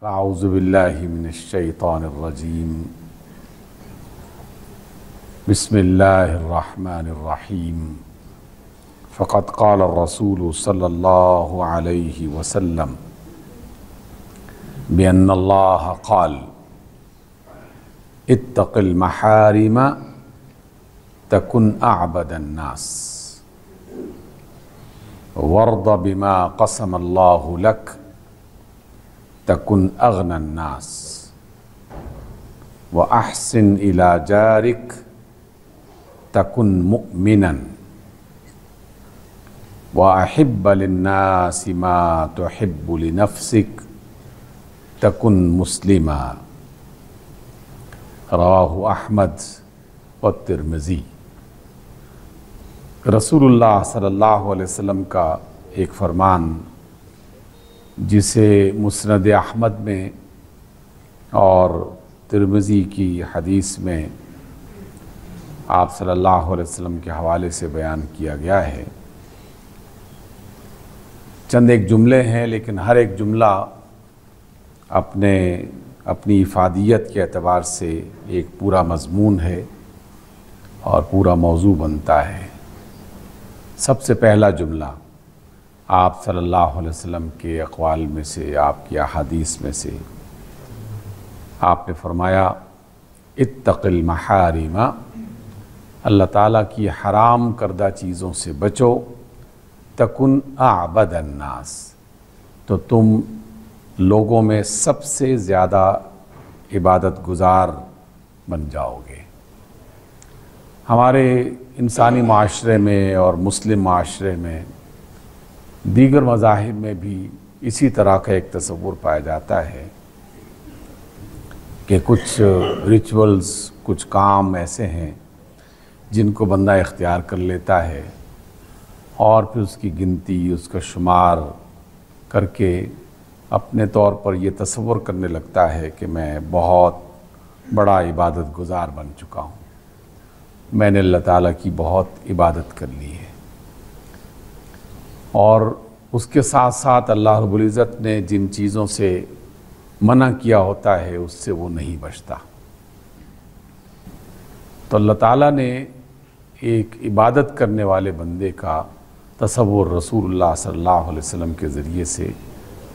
اعوذ باللہ من الشیطان الرجیم بسم اللہ الرحمن الرحیم فقد قال الرسول صلی اللہ علیہ وسلم بأن اللہ قال اتق المحارم تکن اعبد الناس وارض بما قسم اللہ لک تکن اغنى الناس واحسن الى جارک تکن مؤمنا واحب للناس ما تحب لنفسک تکن مسلما رواہ احمد والترمذی۔ رسول اللہ صلی اللہ علیہ وسلم کا ایک فرمان جسے مسند احمد میں اور ترمذی کی حدیث میں آپ صلی اللہ علیہ وسلم کے حوالے سے بیان کیا گیا ہے۔ چند ایک جملے ہیں لیکن ہر ایک جملہ اپنی افادیت کے اعتبار سے ایک پورا مضمون ہے اور پورا موضوع بنتا ہے۔ سب سے پہلا جملہ آپ صلی اللہ علیہ وسلم کے اقوال میں سے، آپ کی احادیث میں سے آپ نے فرمایا اتق المحارم، اللہ تعالیٰ کی حرام کردہ چیزوں سے بچو، تکن اعبد الناس، تو تم لوگوں میں سب سے زیادہ عبادت گزار بن جاؤ گے۔ ہمارے انسانی معاشرے میں اور مسلم معاشرے میں، دیگر مذاہب میں بھی اسی طرح کا ایک تصور پایا جاتا ہے کہ کچھ ریچولز، کچھ کام ایسے ہیں جن کو بندہ اختیار کر لیتا ہے اور پھر اس کی گنتی، اس کا شمار کر کے اپنے طور پر یہ تصور کرنے لگتا ہے کہ میں بہت بڑا عبادت گزار بن چکا ہوں، میں نے اللہ تعالیٰ کی بہت عبادت کر لی ہے، اور اس کے ساتھ ساتھ اللہ رب العزت نے جن چیزوں سے منع کیا ہوتا ہے اس سے وہ نہیں بچتا۔ تو اللہ تعالیٰ نے ایک عبادت کرنے والے بندے کا تصور رسول اللہ صلی اللہ علیہ وسلم کے ذریعے سے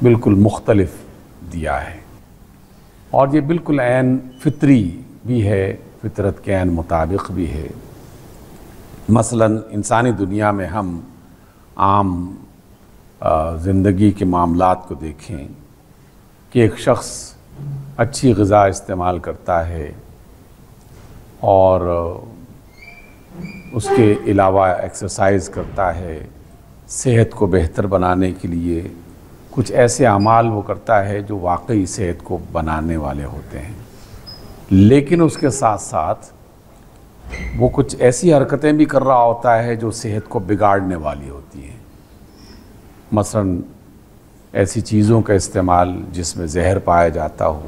بالکل مختلف دیا ہے، اور یہ بالکل عین فطری بھی ہے، فطرت کے عین مطابق بھی ہے۔ مثلا انسانی دنیا میں ہم عام زندگی کے معاملات کو دیکھیں کہ ایک شخص اچھی غذا استعمال کرتا ہے اور اس کے علاوہ ایکسرسائز کرتا ہے، صحت کو بہتر بنانے کے لیے کچھ ایسے اعمال وہ کرتا ہے جو واقعی صحت کو بنانے والے ہوتے ہیں، لیکن اس کے ساتھ ساتھ وہ کچھ ایسی حرکتیں بھی کر رہا ہوتا ہے جو صحت کو بگاڑنے والی ہوتی ہیں۔ مثلا ایسی چیزوں کا استعمال جس میں زہر پایا جاتا ہو،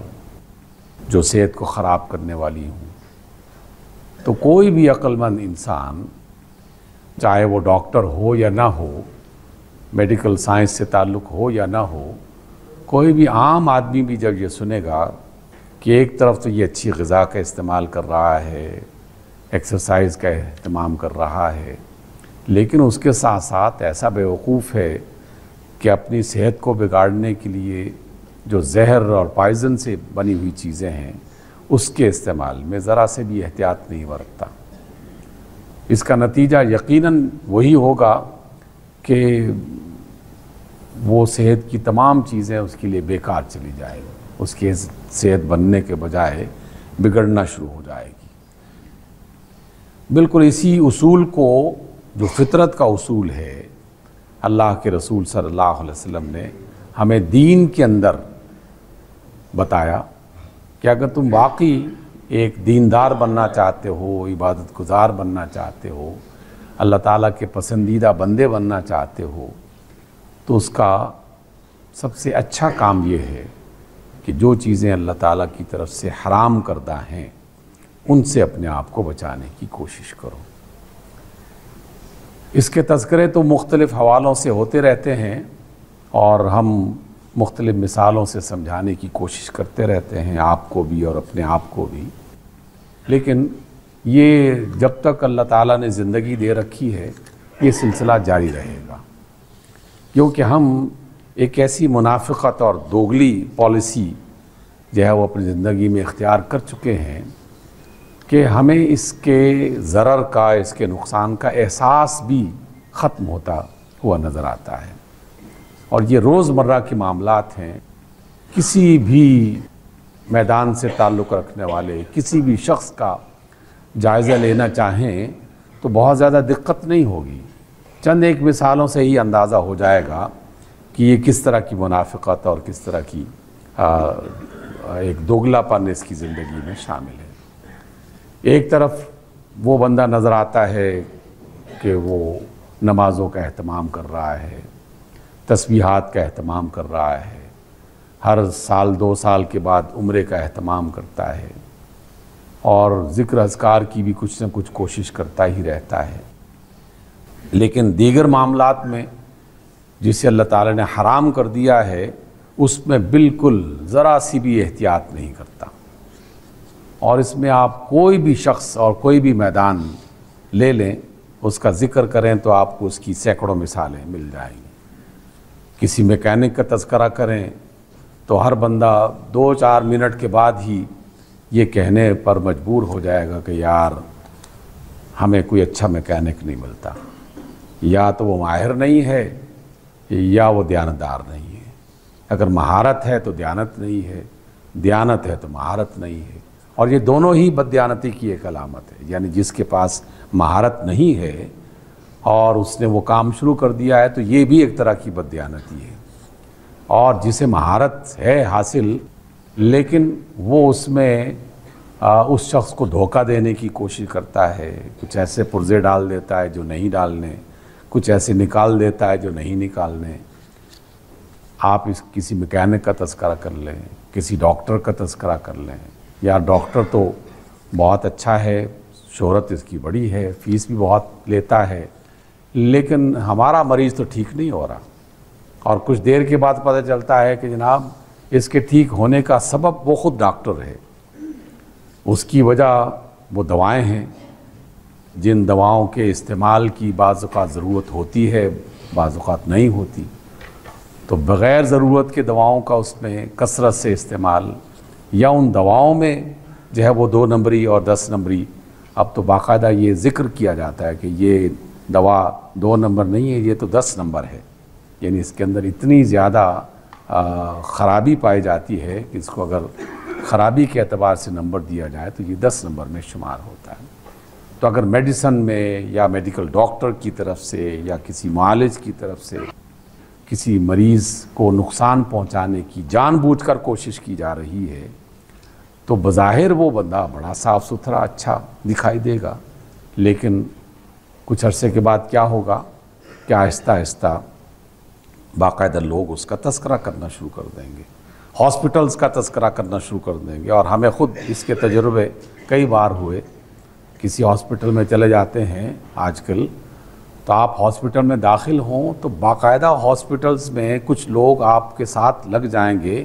جو صحت کو خراب کرنے والی ہوں۔ تو کوئی بھی عقل مند انسان، چاہے وہ ڈاکٹر ہو یا نہ ہو، میڈیکل سائنس سے تعلق ہو یا نہ ہو، کوئی بھی عام آدمی بھی جب یہ سنے گا کہ ایک طرف تو یہ اچھی غذا کا استعمال کر رہا ہے، ایکسرسائز کا اہتمام کر رہا ہے، لیکن اس کے ساتھ ساتھ ایسا بیوقوف ہے کہ اپنی صحت کو بگاڑنے کے لیے جو زہر اور پائزن سے بنی ہوئی چیزیں ہیں اس کے استعمال میں ذرا سے بھی احتیاط نہیں برتتا، اس کا نتیجہ یقیناً وہی ہوگا کہ وہ صحت کی تمام چیزیں اس کے لیے بیکار چلی جائیں گی، اس کی صحت بننے کے بجائے بگڑنا شروع ہو جائے گی۔ بالکل اسی اصول کو، جو فطرت کا اصول ہے، اللہ کے رسول صلی اللہ علیہ وسلم نے ہمیں دین کے اندر بتایا کہ اگر تم واقعی ایک دیندار بننا چاہتے ہو، عبادت گزار بننا چاہتے ہو، اللہ تعالیٰ کے پسندیدہ بندے بننا چاہتے ہو، تو اس کا سب سے اچھا کام یہ ہے کہ جو چیزیں اللہ تعالیٰ کی طرف سے حرام کردہ ہیں ان سے اپنے آپ کو بچانے کی کوشش کرو۔ اس کے تذکرے تو مختلف حوالوں سے ہوتے رہتے ہیں اور ہم مختلف مثالوں سے سمجھانے کی کوشش کرتے رہتے ہیں، آپ کو بھی اور اپنے آپ کو بھی، لیکن یہ جب تک اللہ تعالیٰ نے زندگی دے رکھی ہے یہ سلسلہ جاری رہے گا، کیونکہ ہم ایک ایسی منافقت اور دوگلی پالیسی جو ہے وہ اپنی زندگی میں اختیار کر چکے ہیں کہ ہمیں اس کے ضرر کا، اس کے نقصان کا احساس بھی ختم ہوتا ہوا نظر آتا ہے۔ اور یہ روزمرہ کے معاملات ہیں، کسی بھی میدان سے تعلق رکھنے والے کسی بھی شخص کا جائزہ لینا چاہیں تو بہت زیادہ دقت نہیں ہوگی، چند ایک مثالوں سے ہی اندازہ ہو جائے گا کہ یہ کس طرح کی منافقت اور کس طرح کی ایک دوگلا پن اس کی زندگی میں شامل ہے۔ ایک طرف وہ بندہ نظر آتا ہے کہ وہ نمازوں کا اہتمام کر رہا ہے، تسبیحات کا اہتمام کر رہا ہے، ہر سال 2 سال کے بعد عمرے کا اہتمام کرتا ہے اور ذکر اذکار کی بھی کچھ نہ کچھ کوشش کرتا ہی رہتا ہے، لیکن دیگر معاملات میں جسے اللہ تعالیٰ نے حرام کر دیا ہے اس میں بالکل ذرا سی بھی احتیاط نہیں کرتا۔ اور اس میں آپ کوئی بھی شخص اور کوئی بھی میدان لے لیں، اس کا ذکر کریں تو آپ کو اس کی سینکڑوں مثالیں مل جائیں گی۔ کسی میکینک کا تذکرہ کریں تو ہر بندہ 2-4 منٹ کے بعد ہی یہ کہنے پر مجبور ہو جائے گا کہ یار ہمیں کوئی اچھا میکینک نہیں ملتا، یا تو وہ ماہر نہیں ہے یا وہ دیانتدار نہیں ہے۔ اگر مہارت ہے تو دیانت نہیں ہے، دیانت ہے تو مہارت نہیں ہے، اور یہ دونوں ہی بددیانتی کی ایک علامت ہے۔ یعنی جس کے پاس مہارت نہیں ہے اور اس نے وہ کام شروع کر دیا ہے تو یہ بھی ایک طرح کی بددیانتی ہے، اور جسے مہارت ہے حاصل لیکن وہ اس میں اس شخص کو دھوکہ دینے کی کوشش کرتا ہے، کچھ ایسے پرزے ڈال دیتا ہے جو نہیں ڈالنے، کچھ ایسے نکال دیتا ہے جو نہیں نکالنے۔ آپ کسی میکینک کا تذکرہ کر لیں، کسی ڈاکٹر کا تذکرہ کر لیں، یار ڈاکٹر تو بہت اچھا ہے، شہرت اس کی بڑی ہے، فیس بھی بہت لیتا ہے، لیکن ہمارا مریض تو ٹھیک نہیں ہو رہا، اور کچھ دیر کے بعد پتہ چلتا ہے کہ جناب اس کے ٹھیک ہونے کا سبب وہ خود ڈاکٹر ہے، اس کی وجہ وہ دوائیں ہیں، جن دواؤں کے استعمال کی بعض اوقات ضرورت ہوتی ہے، بعض اوقات نہیں ہوتی، تو بغیر ضرورت کے دواؤں کا اس میں کثرت سے استعمال، یا ان دواؤں میں جو ہے وہ 2 نمبری اور 10 نمبری، اب تو باقاعدہ یہ ذکر کیا جاتا ہے کہ یہ دوا 2 نمبر نہیں ہے، یہ تو 10 نمبر ہے، یعنی اس کے اندر اتنی زیادہ خرابی پائی جاتی ہے کہ اس کو اگر خرابی کے اعتبار سے نمبر دیا جائے تو یہ 10 نمبر میں شمار ہوتا ہے۔ تو اگر میڈیسن میں یا میڈیکل ڈاکٹر کی طرف سے یا کسی معالج کی طرف سے کسی مریض کو نقصان پہنچانے کی جان بوجھ کر کوشش کی جا رہی ہے تو بظاہر وہ بندہ بڑا صاف ستھرا اچھا دکھائی دے گا، لیکن کچھ عرصے کے بعد کیا ہوگا کہ آہستہ آہستہ باقاعدہ لوگ اس کا تذکرہ کرنا شروع کر دیں گے، ہاسپٹلز کا تذکرہ کرنا شروع کر دیں گے، اور ہمیں خود اس کے تجربے کئی بار ہوئے۔ کسی ہاسپٹل میں چلے جاتے ہیں آج کل تو آپ ہاسپٹل میں داخل ہوں تو باقاعدہ ہاسپٹلز میں کچھ لوگ آپ کے ساتھ لگ جائیں گے،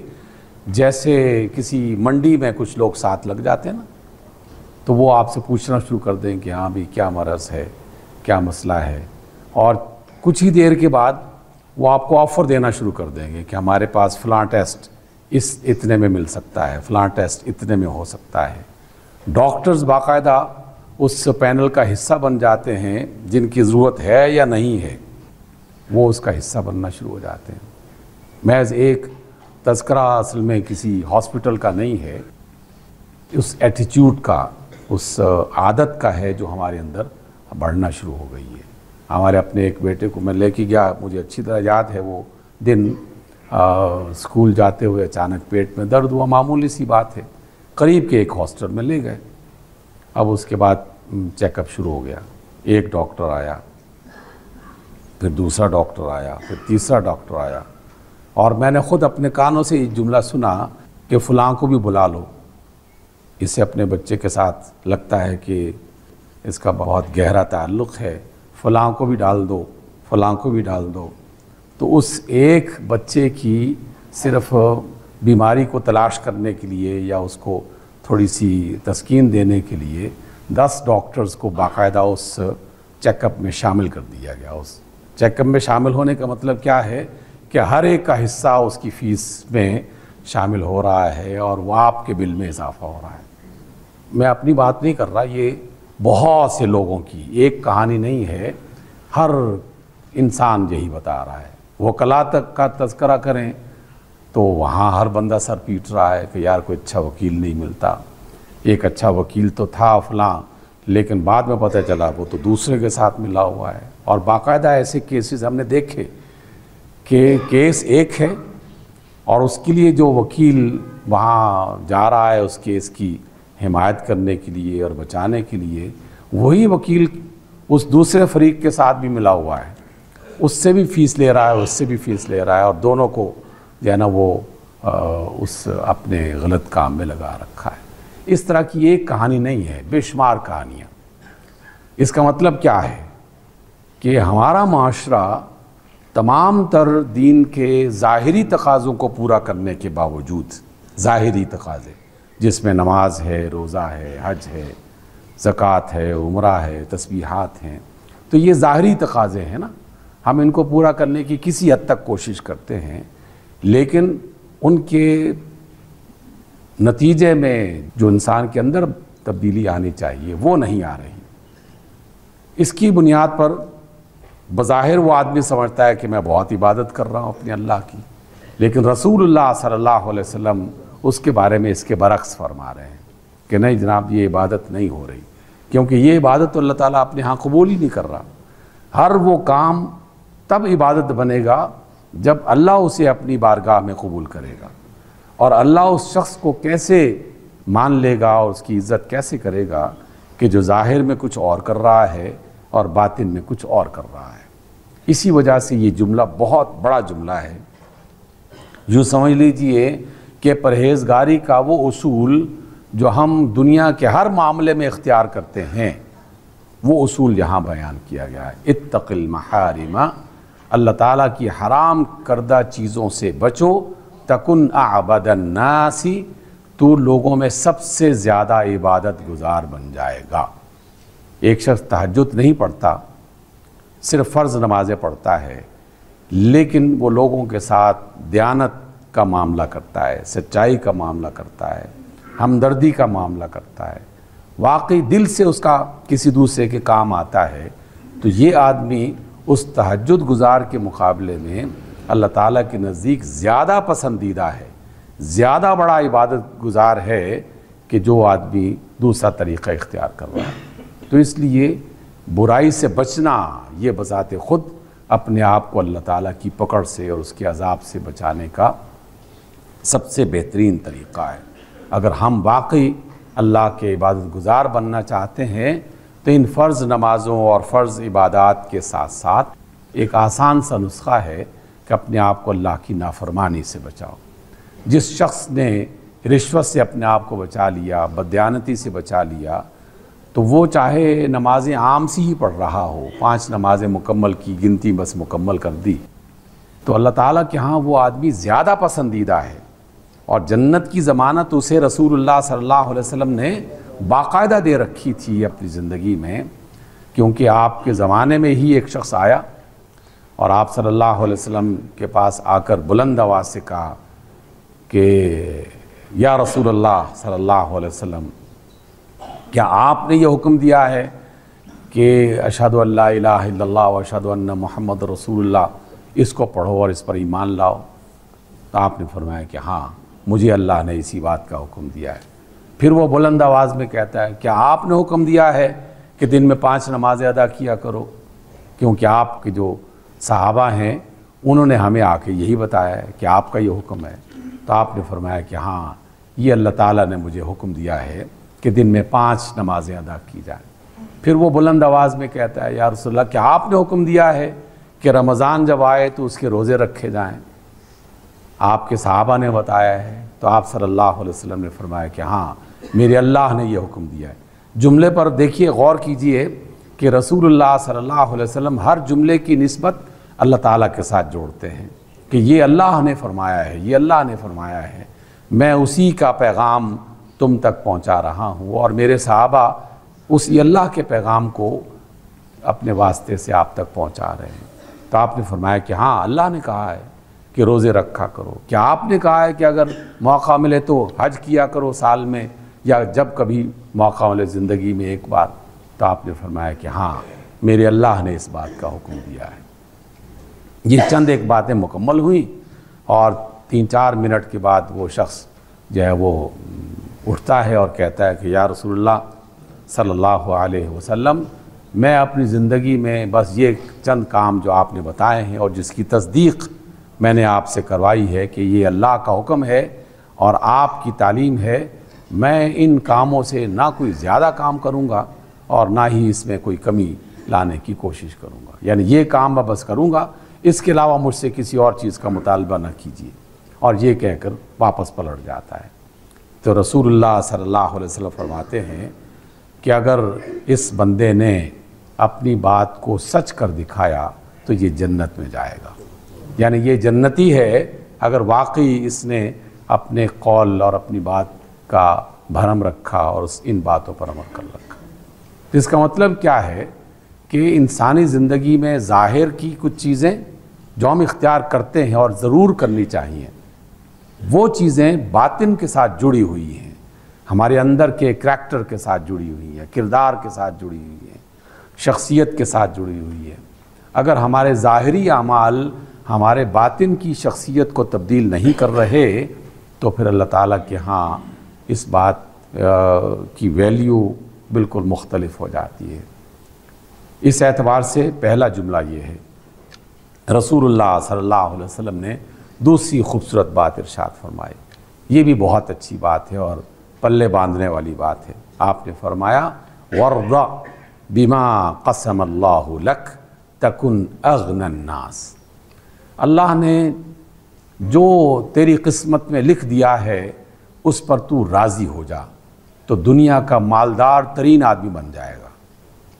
جیسے کسی منڈی میں کچھ لوگ ساتھ لگ جاتے ہیں نا، تو وہ آپ سے پوچھنا شروع کر دیں کہ ہاں بھی کیا مرض ہے، کیا مسئلہ ہے، اور کچھ ہی دیر کے بعد وہ آپ کو آفر دینا شروع کر دیں گے کہ ہمارے پاس فلاں ٹیسٹ اتنے میں مل سکتا ہے، فلاں ٹیسٹ اتنے میں ہو سکتا ہے۔ ڈاکٹرز باقاعدہ اس پینل کا حصہ بن جاتے ہیں، جن کی ضرورت ہے یا نہیں ہے وہ اس کا حصہ بننا شروع ہو جاتے ہیں۔ محض ایک تذکرہ اصل میں کسی ہاسپٹل کا نہیں ہے، اس ایٹیچیوڈ کا، اس عادت کا ہے جو ہمارے اندر بڑھنا شروع ہو گئی ہے۔ ہمارے اپنے ایک بیٹے کو میں لے کے گیا، مجھے اچھی طرح یاد ہے وہ دن، اسکول جاتے ہوئے اچانک پیٹ میں درد ہوا، معمولی سی بات ہے، قریب کے ایک ہاسپٹل میں لے گئے۔ اب اس کے بعد چیک اپ شروع ہو گیا، ایک ڈاکٹر آیا، پھر دوسرا ڈاکٹر آیا، پھر تیسرا ڈاکٹر آیا، اور میں نے خود اپنے کانوں سے یہ جملہ سنا کہ فلاں کو بھی بلا لو، اسے اپنے بچے کے ساتھ لگتا ہے کہ اس کا بہت گہرا تعلق ہے، فلاں کو بھی ڈال دو، فلاں کو بھی ڈال دو۔ تو اس ایک بچے کی صرف بیماری کو تلاش کرنے کے لیے یا اس کو تھوڑی سی تسکین دینے کے لیے 10 ڈاکٹرز کو باقاعدہ اس چیک اپ میں شامل کر دیا گیا۔ اس چیک اپ میں شامل ہونے کا مطلب کیا ہے کہ ہر ایک کا حصہ اس کی فیس میں شامل ہو رہا ہے اور وہ آپ کے بل میں اضافہ ہو رہا ہے۔ میں اپنی بات نہیں کر رہا، یہ بہت سے لوگوں کی ایک کہانی نہیں ہے، ہر انسان یہی بتا رہا ہے۔ وہ کلا تک کا تذکرہ کریں تو وہاں ہر بندہ سر پیٹ رہا ہے کہ یار کوئی اچھا وکیل نہیں ملتا، ایک اچھا وکیل تو تھا فلاں، لیکن بعد میں پتہ چلا وہ تو دوسرے کے ساتھ ملا ہوا ہے۔ اور باقاعدہ ایسے کیسز ہم نے دیکھے کہ کیس ایک ہے اور اس کے لیے جو وکیل وہاں جا رہا ہے اس کیس کی حمایت کرنے کے لیے اور بچانے کے لیے، وہی وکیل اس دوسرے فریق کے ساتھ بھی ملا ہوا ہے، اس سے بھی فیس لے رہا ہے، اس سے بھی فیس لے رہا ہے، اور دونوں کو جو ہے نا وہ اس اپنے غلط کام میں لگا رکھا ہے۔ اس طرح کی ایک کہانی نہیں ہے، بے شمار کہانیاں۔ اس کا مطلب کیا ہے کہ ہمارا معاشرہ تمام تر دین کے ظاہری تقاضوں کو پورا کرنے کے باوجود، ظاہری تقاضے جس میں نماز ہے، روزہ ہے، حج ہے، زکوٰۃ ہے، عمرہ ہے، تسبیحات ہیں، تو یہ ظاہری تقاضے ہیں نا، ہم ان کو پورا کرنے کی کسی حد تک کوشش کرتے ہیں، لیکن ان کے نتیجے میں جو انسان کے اندر تبدیلی آنی چاہیے وہ نہیں آ رہی۔ اس کی بنیاد پر بظاہر وہ آدمی سمجھتا ہے کہ میں بہت عبادت کر رہا ہوں اپنے اللہ کی، لیکن رسول اللہ صلی اللہ علیہ وسلم اس کے بارے میں اس کے برعکس فرما رہے ہیں کہ نہیں جناب، یہ عبادت نہیں ہو رہی، کیونکہ یہ عبادت تو اللہ تعالیٰ اپنے ہاں قبول ہی نہیں کر رہا۔ ہر وہ کام تب عبادت بنے گا جب اللہ اسے اپنی بارگاہ میں قبول کرے گا، اور اللہ اس شخص کو کیسے مان لے گا اور اس کی عزت کیسے کرے گا کہ جو ظاہر میں کچھ اور کر رہا ہے اور باطن میں کچھ اور کر رہا ہے۔ اسی وجہ سے یہ جملہ بہت بڑا جملہ ہے۔ یوں سمجھ لیجئے کہ پرہیزگاری کا وہ اصول جو ہم دنیا کے ہر معاملے میں اختیار کرتے ہیں، وہ اصول یہاں بیان کیا گیا ہے۔ اتق المحارم، اللہ تعالیٰ کی حرام کردہ چیزوں سے بچو، تکن اعبد الناس، تو لوگوں میں سب سے زیادہ عبادت گزار بن جائے گا۔ ایک شخص تہجد نہیں پڑھتا، صرف فرض نمازیں پڑھتا ہے، لیکن وہ لوگوں کے ساتھ دیانت کا معاملہ کرتا ہے، سچائی کا معاملہ کرتا ہے، ہمدردی کا معاملہ کرتا ہے، واقعی دل سے اس کا کسی دوسرے کے کام آتا ہے، تو یہ آدمی اس تہجد گزار کے مقابلے میں اللہ تعالیٰ کے نزدیک زیادہ پسندیدہ ہے، زیادہ بڑا عبادت گزار ہے کہ جو آدمی دوسرا طریقہ اختیار کر رہا ہے۔ تو اس لیے برائی سے بچنا یہ بذات خود اپنے آپ کو اللہ تعالیٰ کی پکڑ سے اور اس کے عذاب سے بچانے کا سب سے بہترین طریقہ ہے۔ اگر ہم واقعی اللہ کے عبادت گزار بننا چاہتے ہیں تو ان فرض نمازوں اور فرض عبادات کے ساتھ ساتھ ایک آسان سا نسخہ ہے کہ اپنے آپ کو اللہ کی نافرمانی سے بچاؤ۔ جس شخص نے رشوت سے اپنے آپ کو بچا لیا، بددیانتی سے بچا لیا، تو وہ چاہے نمازیں عام سی ہی پڑھ رہا ہو، 5 نمازیں مکمل کی گنتی بس مکمل کر دی، تو اللہ تعالیٰ کے ہاں وہ آدمی زیادہ پسندیدہ ہے، اور جنت کی ضمانت اسے رسول اللہ صلی اللہ علیہ وسلم نے باقاعدہ دے رکھی تھی اپنی زندگی میں، کیونکہ آپ کے زمانے میں ہی ایک شخص آیا اور آپ صلی اللہ علیہ وسلم کے پاس آ کر بلند آواز سے کہا کہ یا رسول اللہ صلی اللہ علیہ وسلم، کیا آپ نے یہ حکم دیا ہے کہ اشہد ان لا الہ الا اللہ و اشہد ان محمد رسول اللہ، اس کو پڑھو اور اس پر ایمان لاؤ؟ تو آپ نے فرمایا کہ ہاں، مجھے اللہ نے اسی بات کا حکم دیا ہے۔ پھر وہ بلند آواز میں کہتا ہے کیا آپ نے حکم دیا ہے کہ دن میں 5 نمازیں ادا کیا کرو؟ کیونکہ آپ کے جو صحابہ ہیں انہوں نے ہمیں آ کے یہی بتایا ہے کہ آپ کا یہ حکم ہے۔ تو آپ نے فرمایا کہ ہاں، یہ اللہ تعالیٰ نے مجھے حکم دیا ہے کہ دن میں 5 نمازیں ادا کی جائیں۔ پھر وہ بلند آواز میں کہتا ہے یا رسول اللہ، کیا آپ نے حکم دیا ہے کہ رمضان جب آئے تو اس کے روزے رکھے جائیں؟ آپ کے صحابہ نے بتایا ہے، تو آپ صلی اللہ علیہ وسلم نے فرمایا کہ ہاں، میرے اللہ نے یہ حکم دیا ہے۔ جملے پر دیکھیے، غور کیجئے کہ رسول اللہ صلی اللہ علیہ وسلم ہر جملے کی نسبت اللہ تعالیٰ کے ساتھ جوڑتے ہیں۔ کہ یہ اللہ نے فرمایا ہے، یہ اللہ نے فرمایا ہے، میں اسی کا پیغام تم تک پہنچا رہا ہوں، اور میرے صحابہ اسی اللہ کے پیغام کو اپنے واسطے سے آپ تک پہنچا رہے ہیں۔ تو آپ نے فرمایا کہ ہاں اللہ نے کہا ہے کہ روزے رکھا کرو، کیا آپ نے کہا ہے کہ اگر موقع ملے تو حج کیا کرو سال میں، یا جب کبھی موقع ملے زندگی میں ایک بار؟ تو آپ نے فرمایا کہ ہاں میرے اللہ نے اس بات کا حکم دیا ہے۔ یہ چند ایک باتیں مکمل ہوئیں، اور 3-4 منٹ کے بعد وہ شخص جو ہے وہ اٹھتا ہے اور کہتا ہے کہ یا رسول اللہ صلی اللہ علیہ وسلم، میں اپنی زندگی میں بس یہ چند کام جو آپ نے بتائے ہیں اور جس کی تصدیق میں نے آپ سے کروائی ہے کہ یہ اللہ کا حکم ہے اور آپ کی تعلیم ہے، میں ان کاموں سے نہ کوئی زیادہ کام کروں گا اور نہ ہی اس میں کوئی کمی لانے کی کوشش کروں گا، یعنی یہ کام میں بس کروں گا، اس کے علاوہ مجھ سے کسی اور چیز کا مطالبہ نہ کیجیے، اور یہ کہہ کر واپس پلٹ جاتا ہے۔ تو رسول اللہ صلی اللہ علیہ وسلم فرماتے ہیں کہ اگر اس بندے نے اپنی بات کو سچ کر دکھایا تو یہ جنت میں جائے گا، یعنی یہ جنتی ہے اگر واقعی اس نے اپنے قول اور اپنی بات کا بھرم رکھا اور ان باتوں پر عمل کر رکھا۔ اس کا مطلب کیا ہے کہ انسانی زندگی میں ظاہر کی کچھ چیزیں جو ہم اختیار کرتے ہیں اور ضرور کرنی چاہیے، وہ چیزیں باطن کے ساتھ جڑی ہوئی ہیں، ہمارے اندر کے کریکٹر کے ساتھ جڑی ہوئی ہیں، کردار کے ساتھ جڑی ہوئی ہیں، شخصیت کے ساتھ جڑی ہوئی ہے۔ اگر ہمارے ظاہری اعمال ہمارے باطن کی شخصیت کو تبدیل نہیں کر رہے تو پھر اللہ تعالیٰ کے ہاں اس بات کی ویلیو بالکل مختلف ہو جاتی ہے۔ اس اعتبار سے پہلا جملہ یہ ہے۔ رسول اللہ صلی اللہ علیہ وسلم نے دوسری خوبصورت بات ارشاد فرمائی، یہ بھی بہت اچھی بات ہے اور پلے باندھنے والی بات ہے۔ آپ نے فرمایا وَارْضَ بِمَا قَسَمَ اللَّهُ لَكَ تَكُنْ أَغْنَى النَّاسِ، اللہ نے جو تیری قسمت میں لکھ دیا ہے اس پر تو راضی ہو جا تو دنیا کا مالدار ترین آدمی بن جائے گا،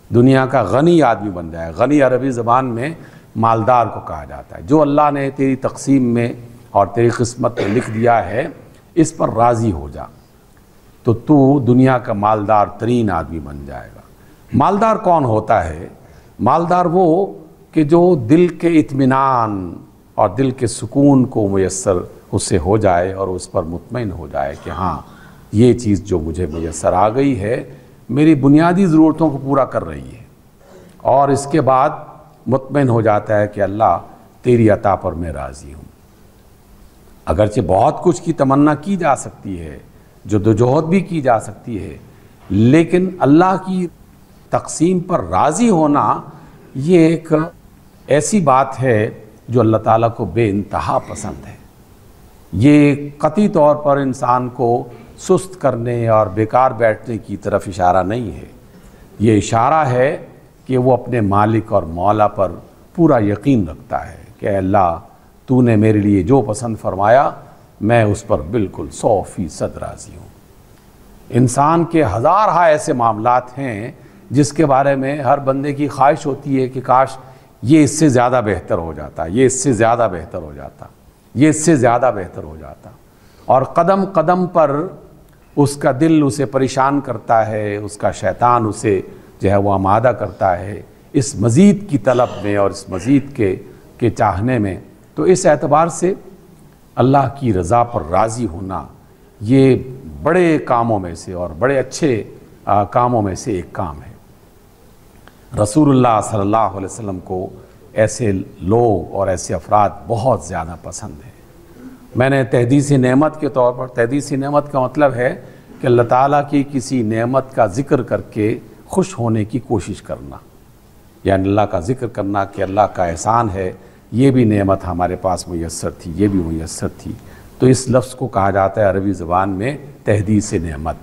دنیا کا غنی آدمی بن جائے گا۔ غنی عربی زبان میں مالدار کو کہا جاتا ہے۔ جو اللہ نے تیری تقسیم میں اور تیری قسمت میں لکھ دیا ہے اس پر راضی ہو جا تو تو دنیا کا مالدار ترین آدمی بن جائے گا۔ مالدار کون ہوتا ہے؟ مالدار وہ کہ جو دل کے اطمینان اور دل کے سکون کو میسر اس سے ہو جائے اور اس پر مطمئن ہو جائے کہ ہاں یہ چیز جو مجھے میسر آ گئی ہے میری بنیادی ضرورتوں کو پورا کر رہی ہے، اور اس کے بعد مطمئن ہو جاتا ہے کہ اللہ تیری عطا پر میں راضی ہوں۔ اگرچہ بہت کچھ کی تمنا کی جا سکتی ہے، جدوجہد بھی کی جا سکتی ہے، لیکن اللہ کی تقسیم پر راضی ہونا یہ ایک ایسی بات ہے جو اللہ تعالیٰ کو بے انتہا پسند ہے۔ یہ قطعی طور پر انسان کو سست کرنے اور بیکار بیٹھنے کی طرف اشارہ نہیں ہے، یہ اشارہ ہے کہ وہ اپنے مالک اور مولا پر پورا یقین رکھتا ہے کہ اے اللہ تو نے میرے لیے جو پسند فرمایا میں اس پر بالکل 100% راضی ہوں۔ انسان کے ہزارہا ایسے معاملات ہیں جس کے بارے میں ہر بندے کی خواہش ہوتی ہے کہ کاش یہ اس سے زیادہ بہتر ہو جاتا، یہ اس سے زیادہ بہتر ہو جاتا، یہ اس سے زیادہ بہتر ہو جاتا، اور قدم قدم پر اس کا دل اسے پریشان کرتا ہے، اس کا شیطان اسے جو ہے وہ آمادہ کرتا ہے اس مزید کی طلب میں اور اس مزید کے چاہنے میں۔ تو اس اعتبار سے اللہ کی رضا پر راضی ہونا یہ بڑے کاموں میں سے اور بڑے اچھے کاموں میں سے ایک کام ہے۔ رسول اللہ صلی اللہ علیہ وسلم کو ایسے لوگ اور ایسے افراد بہت زیادہ پسند ہیں۔ میں نے تحدیث نعمت کے طور پر، تحدیث نعمت کا مطلب ہے کہ اللہ تعالیٰ کی کسی نعمت کا ذکر کر کے خوش ہونے کی کوشش کرنا، یعنی اللہ کا ذکر کرنا کہ اللہ کا احسان ہے، یہ بھی نعمت ہمارے پاس میسر تھی، یہ بھی میسر تھی، تو اس لفظ کو کہا جاتا ہے عربی زبان میں تحدیث نعمت،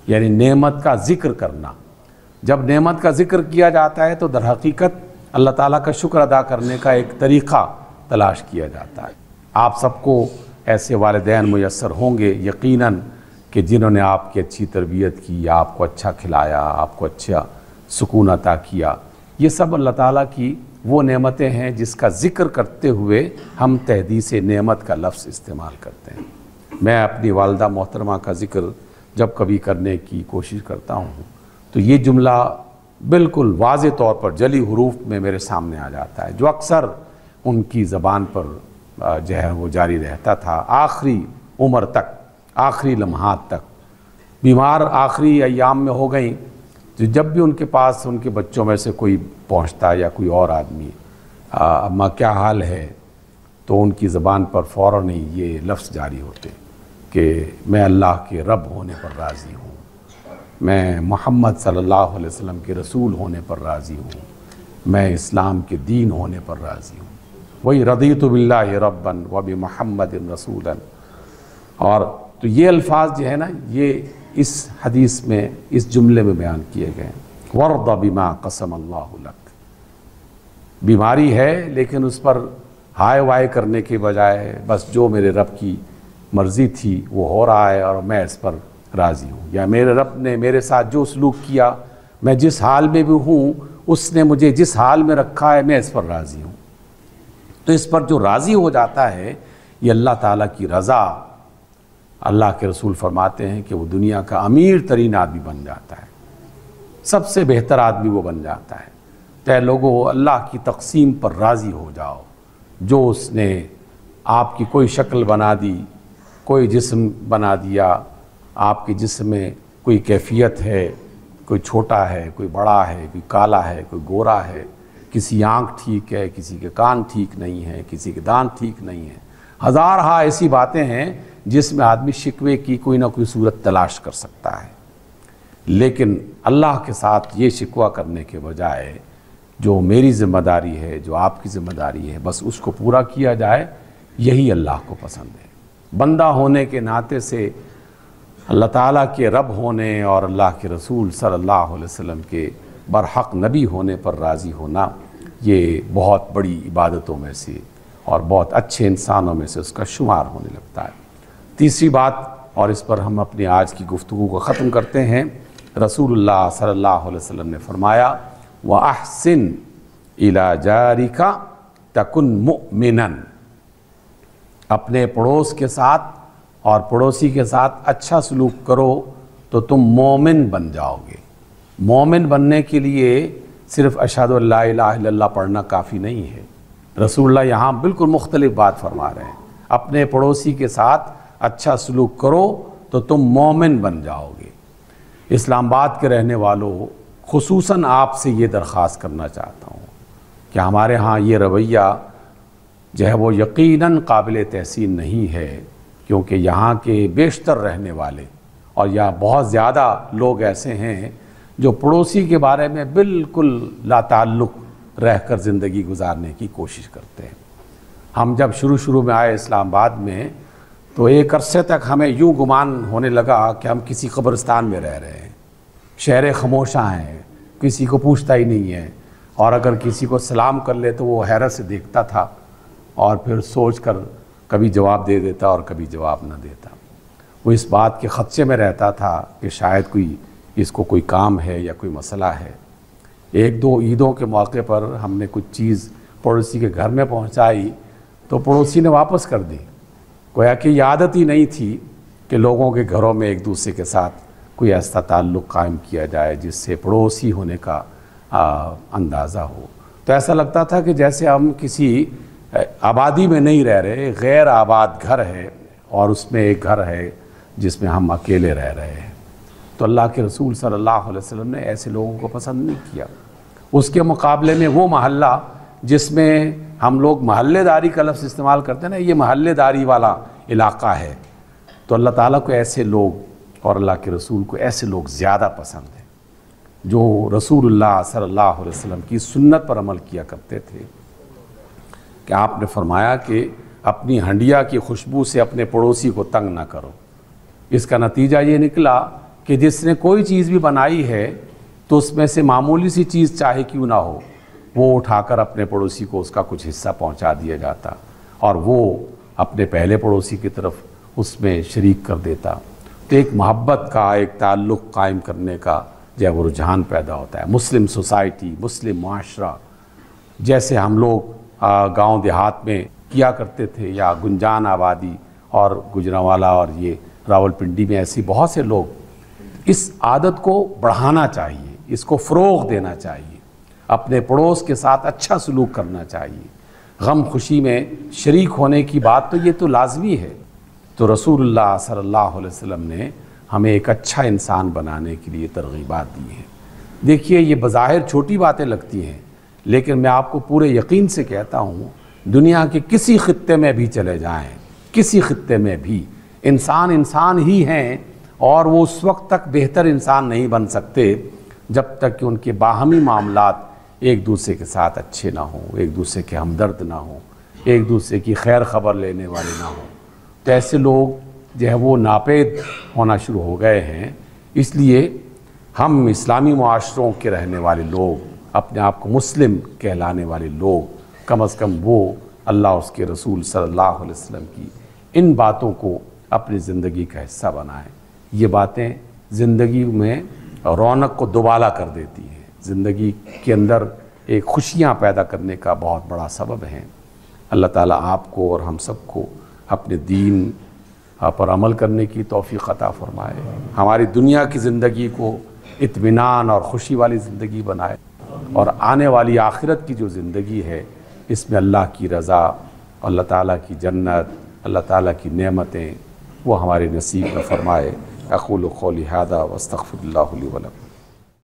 یعنی نعمت کا ذکر کرنا۔ جب نعمت کا ذکر کیا جاتا ہے تو در حقیقت اللہ تعالیٰ کا شکر ادا کرنے کا ایک طریقہ تلاش کیا جاتا ہے۔ آپ سب کو ایسے والدین میسر ہوں گے یقیناً کہ جنہوں نے آپ کی اچھی تربیت کی، آپ کو اچھا کھلایا، آپ کو اچھا سکون عطا کیا، یہ سب اللہ تعالیٰ کی وہ نعمتیں ہیں جس کا ذکر کرتے ہوئے ہم تحدیث نعمت کا لفظ استعمال کرتے ہیں۔ میں اپنی والدہ محترمہ کا ذکر جب کبھی کرنے کی کوشش کرتا ہوں تو یہ جملہ بالکل واضح طور پر جلی حروف میں میرے سامنے آ جاتا ہے، جو اکثر ان کی زبان پر جو ہے وہ جاری رہتا تھا آخری عمر تک، آخری لمحات تک۔ بیمار آخری ایام میں ہو گئیں تو جب بھی ان کے پاس ان کے بچوں میں سے کوئی پہنچتا یا کوئی اور آدمی، اماں کیا حال ہے، تو ان کی زبان پر فوراً ہی یہ لفظ جاری ہوتے کہ میں اللہ کے رب ہونے پر راضی ہوں، میں محمد صلی اللہ علیہ وسلم کے رسول ہونے پر راضی ہوں، میں اسلام کے دین ہونے پر راضی ہوں۔ وہی رضیت باللہ ربا وبمحمد رسولا۔ اور تو یہ الفاظ جو ہے نا، یہ اس حدیث میں، اس جملے میں بیان کیے گئے ہیں۔ وارض بما قسم اللہ لک۔ بیماری ہے لیکن اس پر ہائے وائے کرنے کے بجائے بس جو میرے رب کی مرضی تھی وہ ہو رہا ہے اور میں اس پر راضی ہوں، یا میرے رب نے میرے ساتھ جو سلوک کیا، میں جس حال میں بھی ہوں اس نے مجھے جس حال میں رکھا ہے میں اس پر راضی ہوں۔ تو اس پر جو راضی ہو جاتا ہے یہ اللہ تعالیٰ کی رضا، اللہ کے رسول فرماتے ہیں کہ وہ دنیا کا امیر ترین آدمی بن جاتا ہے، سب سے بہتر آدمی وہ بن جاتا ہے۔ اے لوگوں، اللہ کی تقسیم پر راضی ہو جاؤ، جو اس نے آپ کی کوئی شکل بنا دی، کوئی جسم بنا دیا، آپ کے جسم میں کوئی کیفیت ہے، کوئی چھوٹا ہے، کوئی بڑا ہے، کوئی کالا ہے، کوئی گورا ہے، کسی آنکھ ٹھیک ہے، کسی کے کان ٹھیک نہیں ہے، کسی کے دانت ٹھیک نہیں ہے، ہزارہا ایسی باتیں ہیں جس میں آدمی شکوے کی کوئی نہ کوئی صورت تلاش کر سکتا ہے۔ لیکن اللہ کے ساتھ یہ شکوہ کرنے کے بجائے جو میری ذمہ داری ہے، جو آپ کی ذمہ داری ہے، بس اس کو پورا کیا جائے، یہی اللہ کو پسند ہے۔ بندہ ہونے کے ناطے سے اللہ تعالیٰ کے رب ہونے اور اللہ کے رسول صلی اللہ علیہ وسلم کے برحق نبی ہونے پر راضی ہونا، یہ بہت بڑی عبادتوں میں سے اور بہت اچھے انسانوں میں سے اس کا شمار ہونے لگتا ہے۔ تیسری بات، اور اس پر ہم اپنی آج کی گفتگو کو ختم کرتے ہیں، رسول اللہ صلی اللہ علیہ وسلم نے فرمایا وَأَحْسِنْ إِلَى جَارِكَ تَكُنْ مُؤْمِنًا۔ اپنے پڑوس کے ساتھ اور پڑوسی کے ساتھ اچھا سلوک کرو تو تم مومن بن جاؤ گے۔ مومن بننے کے لیے صرف اشہد ان لا الہ الا اللہ پڑھنا کافی نہیں ہے۔ رسول اللہ یہاں بالکل مختلف بات فرما رہے ہیں، اپنے پڑوسی کے ساتھ اچھا سلوک کرو تو تم مومن بن جاؤ گے۔ اسلام آباد کے رہنے والوں، خصوصاً آپ سے یہ درخواست کرنا چاہتا ہوں کہ ہمارے ہاں یہ رویہ جو ہے وہ یقیناً قابل تحسین نہیں ہے، کیونکہ یہاں کے بیشتر رہنے والے اور یا بہت زیادہ لوگ ایسے ہیں جو پڑوسی کے بارے میں بالکل لا تعلق رہ کر زندگی گزارنے کی کوشش کرتے ہیں۔ ہم جب شروع میں آئے اسلام آباد میں تو ایک عرصے تک ہمیں یوں گمان ہونے لگا کہ ہم کسی قبرستان میں رہ رہے ہیں، شہر خاموشاں ہیں، کسی کو پوچھتا ہی نہیں ہے، اور اگر کسی کو سلام کر لے تو وہ حیرت سے دیکھتا تھا اور پھر سوچ کر کبھی جواب دے دیتا اور کبھی جواب نہ دیتا۔ وہ اس بات کے خدشے میں رہتا تھا کہ شاید اس کو کوئی کام ہے یا کوئی مسئلہ ہے۔ ایک دو عیدوں کے موقع پر ہم نے کچھ چیز پڑوسی کے گھر میں پہنچائی تو پڑوسی نے واپس کر دی، گویا کہ یہ عادت ہی نہیں تھی کہ لوگوں کے گھروں میں ایک دوسرے کے ساتھ کوئی ایسا تعلق قائم کیا جائے جس سے پڑوسی ہونے کا اندازہ ہو۔ تو ایسا لگتا تھا کہ جیسے ہم کسی آبادی میں نہیں رہ رہے، غیر آباد گھر ہے اور اس میں ایک گھر ہے جس میں ہم اکیلے رہ رہے ہیں۔ تو اللہ کے رسول صلی اللہ علیہ وسلم نے ایسے لوگوں کو پسند نہیں کیا۔ اس کے مقابلے میں وہ محلہ جس میں ہم لوگ محلے داری کا لفظ استعمال کرتے ہیں نا، یہ محلے داری والا علاقہ ہے، تو اللہ تعالیٰ کو ایسے لوگ اور اللہ کے رسول کو ایسے لوگ زیادہ پسند ہیں جو رسول اللہ صلی اللہ علیہ وسلم کی سنت پر عمل کیا کرتے تھے۔ کہ آپ نے فرمایا کہ اپنی ہنڈیا کی خوشبو سے اپنے پڑوسی کو تنگ نہ کرو۔ اس کا نتیجہ یہ نکلا کہ جس نے کوئی چیز بھی بنائی ہے تو اس میں سے معمولی سی چیز چاہے کیوں نہ ہو، وہ اٹھا کر اپنے پڑوسی کو اس کا کچھ حصہ پہنچا دیا جاتا اور وہ اپنے پہلے پڑوسی کی طرف اس میں شریک کر دیتا۔ تو ایک محبت کا، ایک تعلق قائم کرنے کا جو ہے وہ رجحان پیدا ہوتا ہے۔ مسلم سوسائٹی، مسلم معاشرہ جیسے ہم لوگ گاؤں دیہات میں کیا کرتے تھے، یا گنجان آبادی اور گجرانوالہ اور یہ راولپنڈی میں ایسی بہت سے لوگ، اس عادت کو بڑھانا چاہیے، اس کو فروغ دینا چاہیے، اپنے پڑوس کے ساتھ اچھا سلوک کرنا چاہیے، غم خوشی میں شریک ہونے کی بات تو یہ تو لازمی ہے۔ تو رسول اللہ صلی اللہ علیہ وسلم نے ہمیں ایک اچھا انسان بنانے کے لیے ترغیبات دی ہیں۔ دیکھیے یہ بظاہر چھوٹی باتیں لگتی ہیں، لیکن میں آپ کو پورے یقین سے کہتا ہوں، دنیا کے کسی خطے میں بھی چلے جائیں، کسی خطے میں بھی انسان ہی ہیں، اور وہ اس وقت تک بہتر انسان نہیں بن سکتے جب تک کہ ان کے باہمی معاملات ایک دوسرے کے ساتھ اچھے نہ ہوں، ایک دوسرے کے ہمدرد نہ ہوں، ایک دوسرے کی خیر خبر لینے والے نہ ہوں۔ تو ایسے لوگ جو ہے وہ ناپید ہونا شروع ہو گئے ہیں۔ اس لیے ہم اسلامی معاشروں کے رہنے والے لوگ، اپنے آپ کو مسلم کہلانے والے لوگ، کم از کم وہ اللہ اس کے رسول صلی اللہ علیہ وسلم کی ان باتوں کو اپنی زندگی کا حصہ بنائیں۔ یہ باتیں زندگی میں رونق کو دوبالا کر دیتی ہیں، زندگی کے اندر ایک خوشیاں پیدا کرنے کا بہت بڑا سبب ہیں۔ اللہ تعالیٰ آپ کو اور ہم سب کو اپنے دین پر عمل کرنے کی توفیق عطا فرمائے، ہماری دنیا کی زندگی کو اطمینان اور خوشی والی زندگی بنائے، اور آنے والی آخرت کی جو زندگی ہے اس میں اللہ کی رضا، اللہ تعالیٰ کی جنت، اللہ تعالیٰ کی نعمتیں وہ ہمارے نصیب میں فرمائے۔ اقول قولی ھذا واستغفر اللہ لی ولکم۔